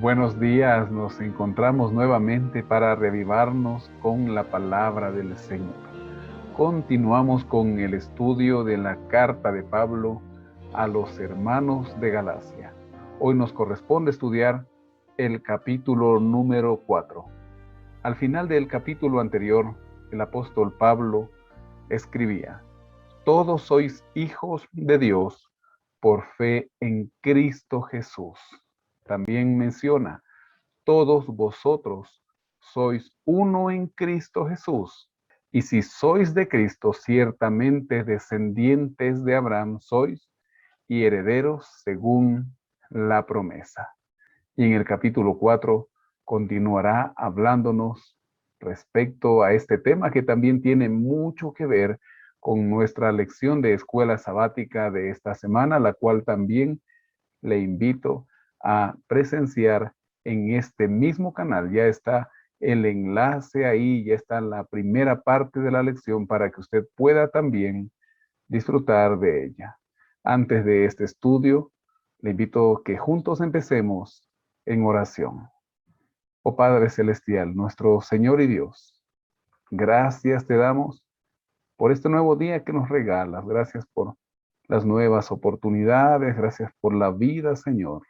Buenos días, nos encontramos nuevamente para reavivarnos con la palabra del Señor. Continuamos con el estudio de la carta de Pablo a los hermanos de Galacia. Hoy nos corresponde estudiar el capítulo número 4. Al final del capítulo anterior, el apóstol Pablo escribía: Todos sois hijos de Dios por fe en Cristo Jesús. También menciona: todos vosotros sois uno en Cristo Jesús. Y si sois de Cristo, ciertamente descendientes de Abraham sois y herederos según la promesa. Y en el capítulo 4 continuará hablándonos respecto a este tema que también tiene mucho que ver con nuestra lección de escuela sabática de esta semana, la cual también le invito a presenciar en este mismo canal. Ya está el enlace ahí, ya está la primera parte de la lección para que usted pueda también disfrutar de ella. Antes de este estudio, le invito a que juntos empecemos en oración. Oh Padre Celestial, nuestro Señor y Dios, gracias te damos por este nuevo día que nos regalas. Gracias por las nuevas oportunidades. Gracias por la vida, Señor.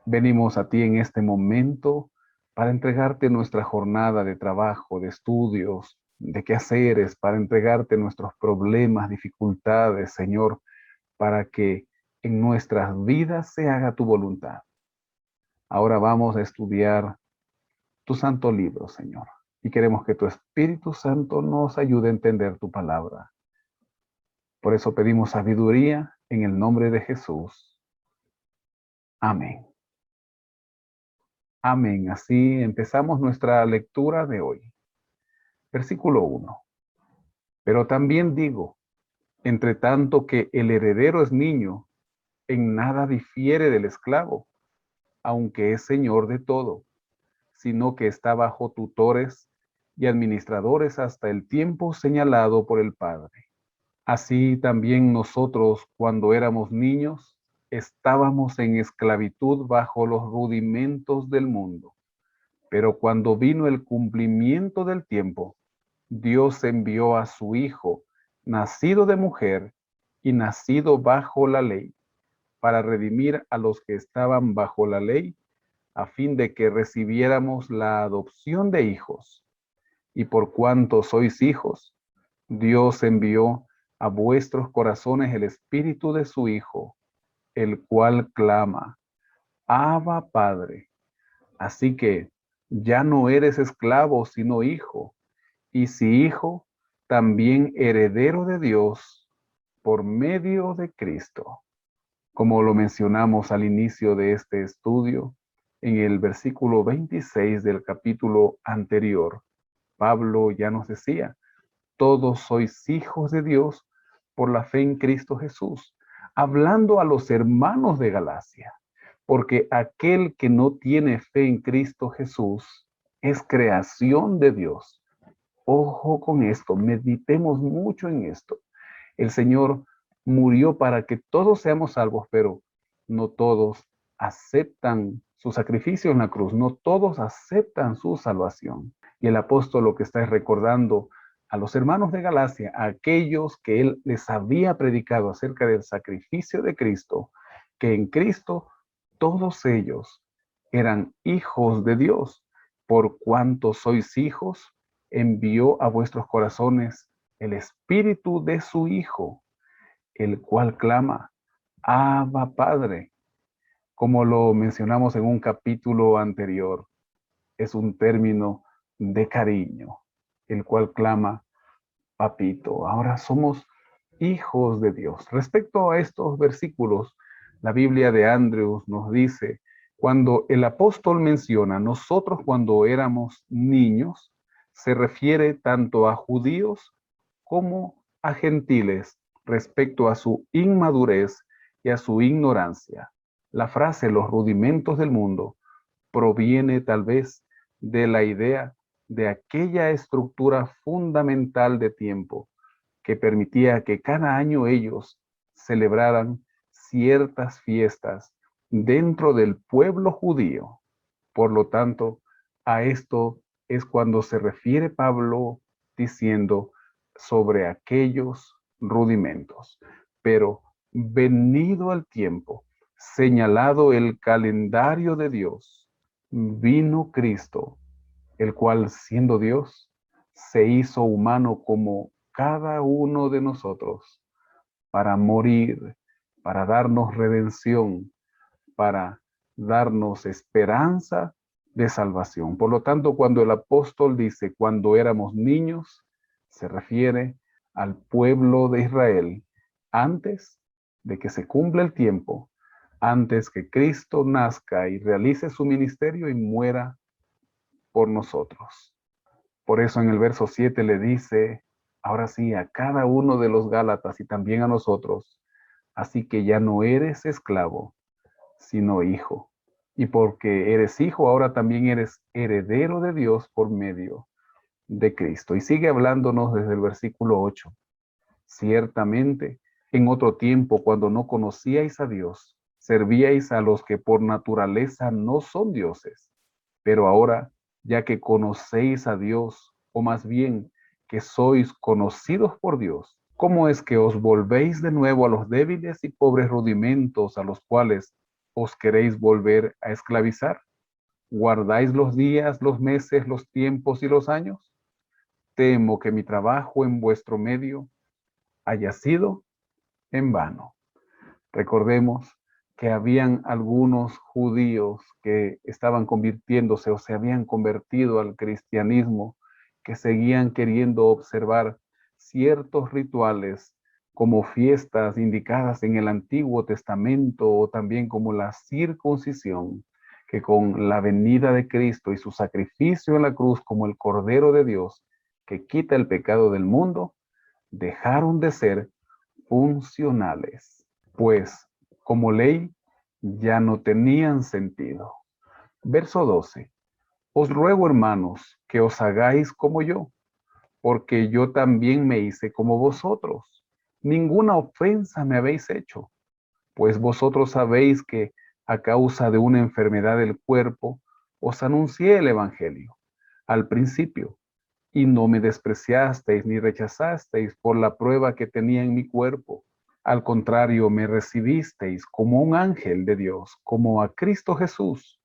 Venimos a ti en este momento para entregarte nuestra jornada de trabajo, de estudios, de quehaceres, para entregarte nuestros problemas, dificultades, Señor, para que en nuestras vidas se haga tu voluntad. Ahora vamos a estudiar tu santo libro, Señor, y queremos que tu Espíritu Santo nos ayude a entender tu palabra. Por eso pedimos sabiduría en el nombre de Jesús. Amén. Amén. Así empezamos nuestra lectura de hoy. Versículo 1. Pero también digo, entre tanto que el heredero es niño, en nada difiere del esclavo, aunque es señor de todo, sino que está bajo tutores y administradores hasta el tiempo señalado por el Padre. Así también nosotros, cuando éramos niños, estábamos en esclavitud bajo los rudimentos del mundo. Pero cuando vino el cumplimiento del tiempo, Dios envió a su Hijo, nacido de mujer y nacido bajo la ley, para redimir a los que estaban bajo la ley, a fin de que recibiéramos la adopción de hijos. Y por cuanto sois hijos, Dios envió a vuestros corazones el espíritu de su Hijo, el cual clama: Abba, Padre. Así que ya no eres esclavo, sino hijo, y si hijo, también heredero de Dios por medio de Cristo. Como lo mencionamos al inicio de este estudio, en el versículo 26 del capítulo anterior, Pablo ya nos decía: todos sois hijos de Dios por la fe en Cristo Jesús, hablando a los hermanos de Galacia, porque aquel que no tiene fe en Cristo Jesús es creación de Dios. Ojo con esto, meditemos mucho en esto. El Señor murió para que todos seamos salvos, pero no todos aceptan su sacrificio en la cruz, no todos aceptan su salvación. Y el apóstol lo que está es recordando a los hermanos de Galacia, a aquellos que él les había predicado acerca del sacrificio de Cristo, que en Cristo todos ellos eran hijos de Dios. Por cuanto sois hijos, envió a vuestros corazones el espíritu de su Hijo, el cual clama: Abba, Padre. Como lo mencionamos en un capítulo anterior, es un término de cariño, el cual clama: Papito. Ahora somos hijos de Dios. Respecto a estos versículos, la Biblia de Andrews nos dice: cuando el apóstol menciona nosotros cuando éramos niños, se refiere tanto a judíos como a gentiles respecto a su inmadurez y a su ignorancia. La frase los rudimentos del mundo proviene tal vez de la idea de aquella estructura fundamental de tiempo que permitía que cada año ellos celebraran ciertas fiestas dentro del pueblo judío. Por lo tanto, a esto es cuando se refiere Pablo diciendo sobre aquellos rudimentos. Pero venido el tiempo, señalado el calendario de Dios, vino Cristo, el cual siendo Dios, se hizo humano como cada uno de nosotros, para morir, para darnos redención, para darnos esperanza de salvación. Por lo tanto, cuando el apóstol dice cuando éramos niños, se refiere al pueblo de Israel antes de que se cumpla el tiempo, antes que Cristo nazca y realice su ministerio y muera por nosotros. Por eso en el verso 7 le dice, ahora sí, a cada uno de los Gálatas y también a nosotros, así que ya no eres esclavo, sino hijo. Y porque eres hijo, ahora también eres heredero de Dios por medio de Cristo. Y sigue hablándonos desde el versículo 8. Ciertamente, en otro tiempo, cuando no conocíais a Dios, servíais a los que por naturaleza no son dioses. Pero ahora, ya que conocéis a Dios, o más bien que sois conocidos por Dios, ¿cómo es que os volvéis de nuevo a los débiles y pobres rudimentos a los cuales os queréis volver a esclavizar? ¿Guardáis los días, los meses, los tiempos y los años? Temo que mi trabajo en vuestro medio haya sido en vano. Recordemos que habían algunos judíos que estaban convirtiéndose o se habían convertido al cristianismo, que seguían queriendo observar ciertos rituales como fiestas indicadas en el Antiguo Testamento o también como la circuncisión, que con la venida de Cristo y su sacrificio en la cruz como el Cordero de Dios que quita el pecado del mundo, dejaron de ser funcionales, pues como ley ya no tenían sentido. Verso 12. Os ruego, hermanos, que os hagáis como yo, porque yo también me hice como vosotros. Ninguna ofensa me habéis hecho, pues vosotros sabéis que a causa de una enfermedad del cuerpo os anuncié el Evangelio al principio, y no me despreciasteis ni rechazasteis por la prueba que tenía en mi cuerpo. Al contrario, me recibisteis como un ángel de Dios, como a Cristo Jesús.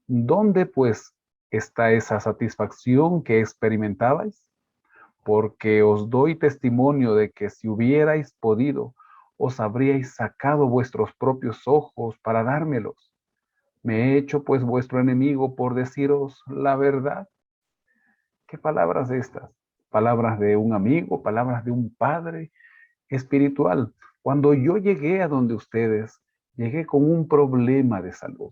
¿Dónde pues está esa satisfacción que experimentabais? Porque os doy testimonio de que si hubierais podido, os habríais sacado vuestros propios ojos para dármelos. Me he hecho pues vuestro enemigo por deciros la verdad. ¿Qué palabras estas? Palabras de un amigo, palabras de un padre espiritual. Cuando yo llegué a donde ustedes, llegué con un problema de salud.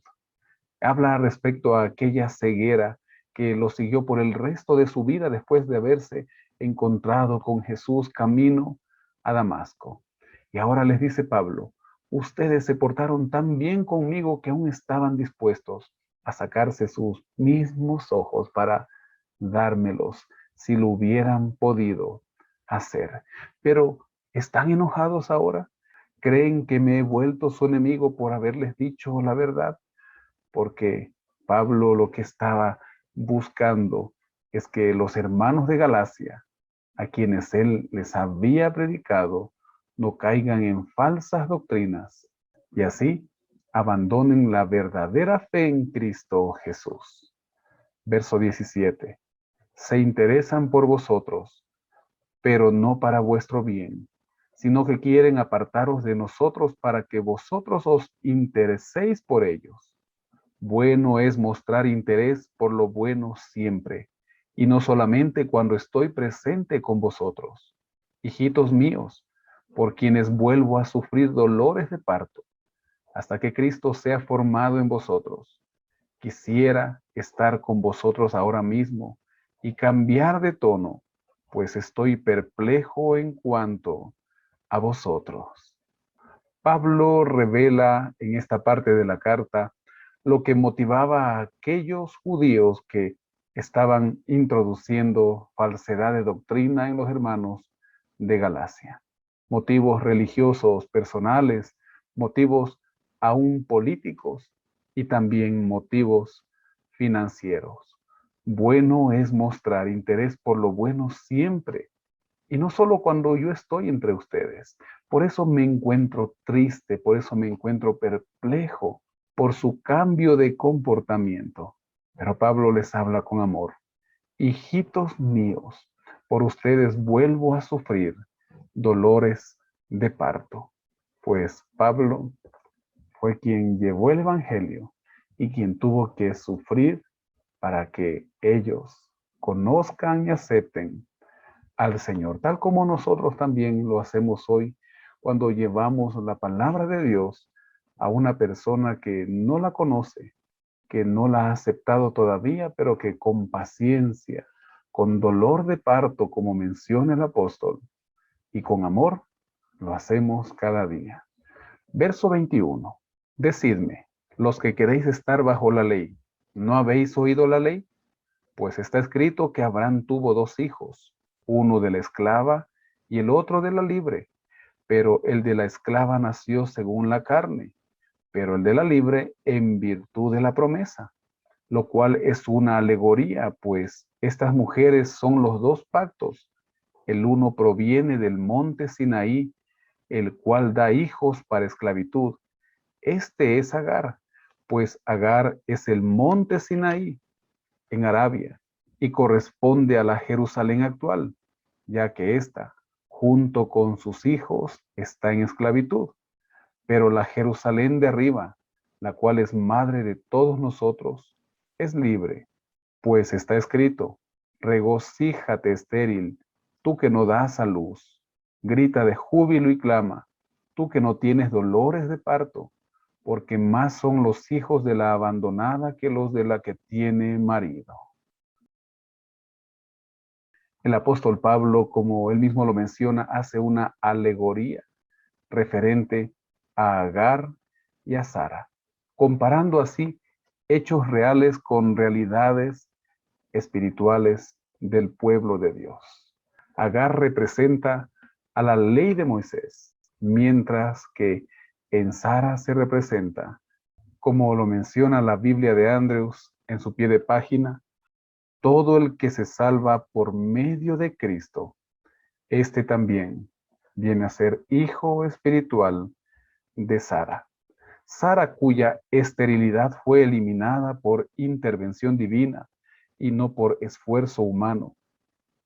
Habla respecto a aquella ceguera que lo siguió por el resto de su vida después de haberse encontrado con Jesús camino a Damasco. Y ahora les dice Pablo, ustedes se portaron tan bien conmigo que aún estaban dispuestos a sacarse sus mismos ojos para dármelos si lo hubieran podido hacer. Pero, ¿están enojados ahora? ¿Creen que me he vuelto su enemigo por haberles dicho la verdad? Porque Pablo lo que estaba buscando es que los hermanos de Galacia, a quienes él les había predicado, no caigan en falsas doctrinas y así abandonen la verdadera fe en Cristo Jesús. Verso 17. Se interesan por vosotros, pero no para vuestro bien, sino que quieren apartaros de nosotros para que vosotros os intereséis por ellos. Bueno es mostrar interés por lo bueno siempre, y no solamente cuando estoy presente con vosotros. Hijitos míos, por quienes vuelvo a sufrir dolores de parto, hasta que Cristo sea formado en vosotros. Quisiera estar con vosotros ahora mismo y cambiar de tono, pues estoy perplejo en cuanto a vosotros. Pablo revela en esta parte de la carta lo que motivaba a aquellos judíos que estaban introduciendo falsedad de doctrina en los hermanos de Galacia. Motivos religiosos personales, motivos aún políticos y también motivos financieros. Bueno es mostrar interés por lo bueno siempre, y no solo cuando yo estoy entre ustedes. Por eso me encuentro triste, por eso me encuentro perplejo por su cambio de comportamiento. Pero Pablo les habla con amor. Hijitos míos, por ustedes vuelvo a sufrir dolores de parto. Pues Pablo fue quien llevó el evangelio y quien tuvo que sufrir para que ellos conozcan y acepten al Señor, tal como nosotros también lo hacemos hoy cuando llevamos la palabra de Dios a una persona que no la conoce, que no la ha aceptado todavía, pero que con paciencia, con dolor de parto, como menciona el apóstol, y con amor, lo hacemos cada día. Verso 21. Decidme, los que queréis estar bajo la ley, ¿no habéis oído la ley? Pues está escrito que Abraham tuvo dos hijos, uno de la esclava y el otro de la libre, pero el de la esclava nació según la carne, pero el de la libre en virtud de la promesa, lo cual es una alegoría, pues estas mujeres son los dos pactos. El uno proviene del monte Sinaí, el cual da hijos para esclavitud. Este es Agar, pues Agar es el monte Sinaí en Arabia y corresponde a la Jerusalén actual, ya que ésta, junto con sus hijos, está en esclavitud. Pero la Jerusalén de arriba, la cual es madre de todos nosotros, es libre, pues está escrito, regocíjate estéril, tú que no das a luz, grita de júbilo y clama, tú que no tienes dolores de parto, porque más son los hijos de la abandonada que los de la que tiene marido. El apóstol Pablo, como él mismo lo menciona, hace una alegoría referente a Agar y a Sara, comparando así hechos reales con realidades espirituales del pueblo de Dios. Agar representa a la ley de Moisés, mientras que en Sara se representa, como lo menciona la Biblia de Andrews en su pie de página, todo el que se salva por medio de Cristo, este también viene a ser hijo espiritual de Sara. Sara, cuya esterilidad fue eliminada por intervención divina y no por esfuerzo humano.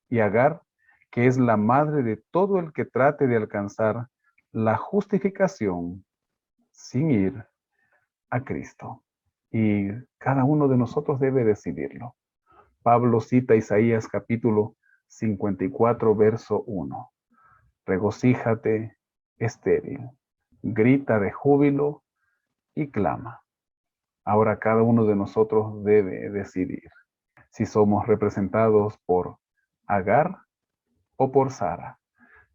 Y Agar, que es la madre de todo el que trate de alcanzar la justificación sin ir a Cristo. Y cada uno de nosotros debe decidirlo. Pablo cita Isaías capítulo 54, verso 1. Regocíjate, estéril, grita de júbilo y clama. Ahora cada uno de nosotros debe decidir si somos representados por Agar o por Sara.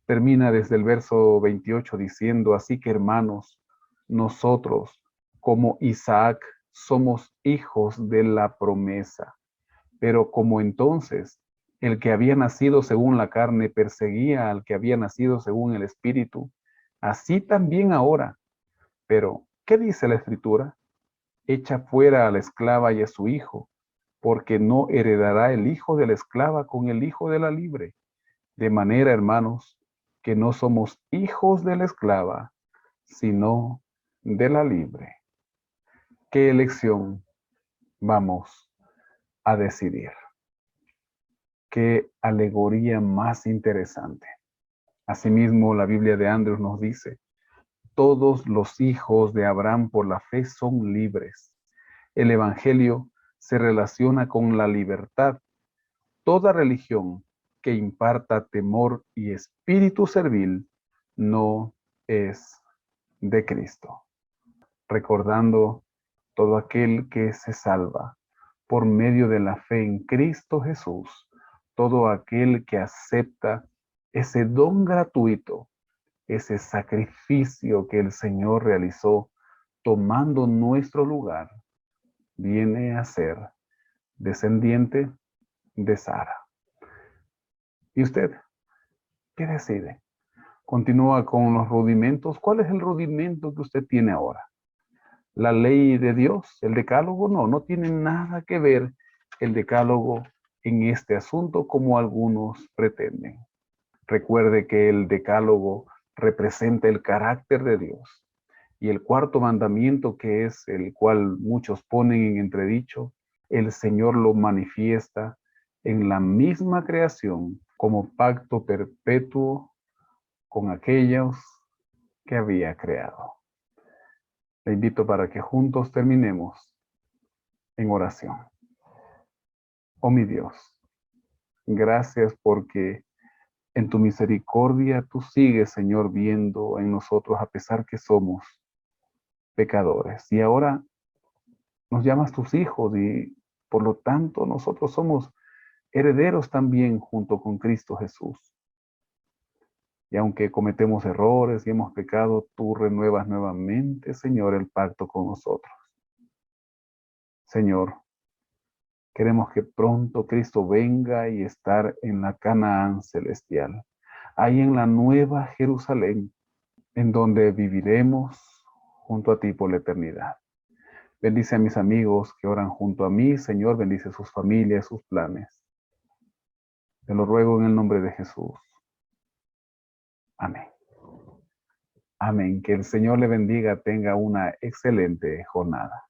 Termina desde el verso 28 diciendo, así que hermanos, nosotros como Isaac somos hijos de la promesa. Pero como entonces el que había nacido según la carne perseguía al que había nacido según el Espíritu, así también ahora. Pero, ¿qué dice la Escritura? Echa fuera a la esclava y a su hijo, porque no heredará el hijo de la esclava con el hijo de la libre. De manera, hermanos, que no somos hijos de la esclava, sino de la libre. ¿Qué elección vamos a decidir? Qué alegoría más interesante. Asimismo, la Biblia de Andrews nos dice, todos los hijos de Abraham por la fe son libres. El Evangelio se relaciona con la libertad. Toda religión que imparta temor y espíritu servil no es de Cristo. Recordando todo aquel que se salva por medio de la fe en Cristo Jesús, todo aquel que acepta ese don gratuito, ese sacrificio que el Señor realizó tomando nuestro lugar, viene a ser descendiente de Sara. ¿Y usted qué decide? ¿Continúa con los rudimentos? ¿Cuál es el rudimento que usted tiene ahora? la ley de Dios, el decálogo, no tiene nada que ver el decálogo en este asunto como algunos pretenden. Recuerde que el decálogo representa el carácter de Dios. Y el cuarto mandamiento, que es el cual muchos ponen en entredicho, el Señor lo manifiesta en la misma creación como pacto perpetuo con aquellos que había creado. Le invito para que juntos terminemos en oración. Oh mi Dios, gracias porque en tu misericordia tú sigues, Señor, viendo en nosotros a pesar que somos pecadores. Y ahora nos llamas tus hijos y por lo tanto nosotros somos herederos también junto con Cristo Jesús. Y aunque cometemos errores y hemos pecado, tú renuevas nuevamente, Señor, el pacto con nosotros. Señor, queremos que pronto Cristo venga y estar en la Canaán celestial, ahí en la nueva Jerusalén, en donde viviremos junto a ti por la eternidad. Bendice a mis amigos que oran junto a mí, Señor, bendice sus familias, sus planes. Te lo ruego en el nombre de Jesús. Amén. Amén. Que el Señor le bendiga, tenga una excelente jornada.